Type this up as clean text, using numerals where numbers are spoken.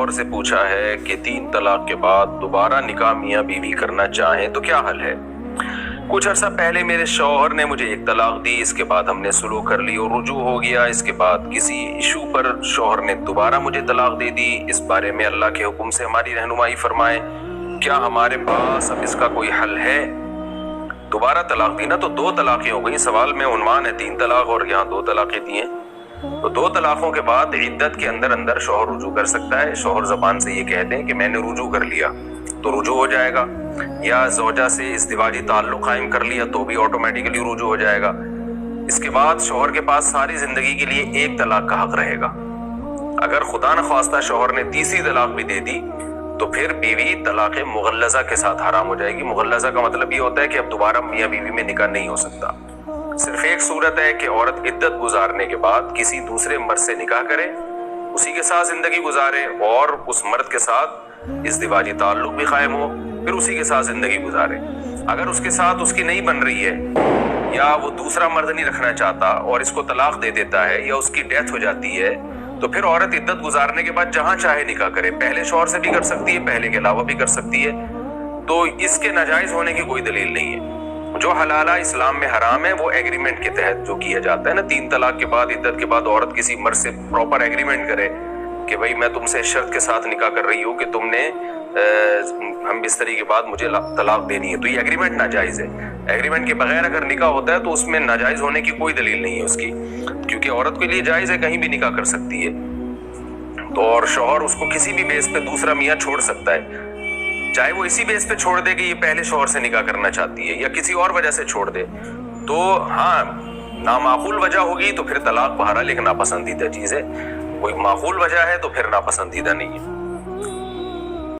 شوہر سے پوچھا ہے کہ 3 طلاق کے بعد دوبارہ نکاح میاں بیوی کرنا چاہیں تو کیا حل ہے؟ کچھ عرصہ پہلے میرے شوہر نے مجھے 1 طلاق دی، اس کے بعد ہم نے سلو کر لی اور رجوع ہو گیا۔ اس کے بعد کسی ایشو پر شوہر نے دوبارہ مجھے طلاق دے دی۔ اس بارے میں اللہ کے حکم سے ہماری رہنمائی فرمائیں، کیا ہمارے پاس اب اس کا کوئی حل ہے؟ دوبارہ طلاق دی نا تو 2 طلاقیں ہو گئی۔ سوال میں عنوان ہے 3 طلاق اور یہاں 2 طلاقیں دی ہیں، تو 2 طلاقوں کے بعد عدت کے اندر شوہر رجوع کر سکتا ہے۔ شوہر زبان سے یہ کہہ دیں کہ میں نے رجوع کر لیا تو رجوع ہو جائے گا، یا زوجہ سے ازدواجی تعلق قائم کر لیا تو بھی آٹومیٹیکلی رجوع ہو جائے گا۔ اس کے بعد شوہر کے پاس ساری زندگی کے لیے 1 طلاق کا حق رہے گا۔ اگر خدا نخواستہ شوہر نے 3ری طلاق بھی دے دی تو پھر بیوی طلاق مغلظہ کے ساتھ حرام ہو جائے گی۔ مغلظہ کا مطلب یہ ہوتا ہے کہ اب دوبارہ میاں بیوی میں نکاح نہیں ہو سکتا۔ صرف ایک صورت ہے کہ عورت عدت گزارنے کے بعد کسی دوسرے مرد سے نکاح کرے، اسی کے ساتھ زندگی گزارے اور اس مرد کے ساتھ ازدواجی تعلق بھی قائم ہو، پھر اسی کے ساتھ زندگی گزارے۔ اگر اس کے ساتھ اس کی نہیں بن رہی ہے، یا وہ دوسرا مرد نہیں رکھنا چاہتا اور اس کو طلاق دے دیتا ہے، یا اس کی ڈیتھ ہو جاتی ہے، تو پھر عورت عدت گزارنے کے بعد جہاں چاہے نکاح کرے، پہلے شوہر سے بھی کر سکتی ہے، پہلے کے علاوہ بھی کر سکتی ہے۔ تو اس کے ناجائز ہونے کی کوئی دلیل نہیں ہے۔ جو حلالہ اسلام میں حرام ہے وہ ایگریمنٹ کے تحت جو کیا جاتا ہے نا، 3 طلاق کے بعد عدت کے بعد عورت کسی مرد سے پراپر ایگریمنٹ کرے کہ بھائی میں تم سے شرط کے ساتھ نکاح کر رہی ہوں کہ تم نے ہم بستری کے بعد مجھے طلاق دینی ہے، تو یہ ایگریمنٹ ناجائز ہے۔ ایگریمنٹ کے بغیر اگر نکاح ہوتا ہے تو اس میں ناجائز ہونے کی کوئی دلیل نہیں ہے اس کی، کیونکہ عورت کے لیے جائز ہے، کہیں بھی نکاح کر سکتی ہے۔ تو اور شوہر اس کو کسی بھی بیس پہ دوسرا میاں چھوڑ سکتا ہے، چاہے وہ اسی بیس پہ چھوڑ دے کہ یہ پہلے شوہر سے نکاح کرنا چاہتی ہے، یا کسی اور وجہ سے چھوڑ دے۔ تو ہاں، نامعقول وجہ ہوگی تو پھر طلاق بہرحال ایک ناپسندیدہ چیز ہے، کوئی معقول وجہ ہے تو پھر ناپسندیدہ نہیں ہے۔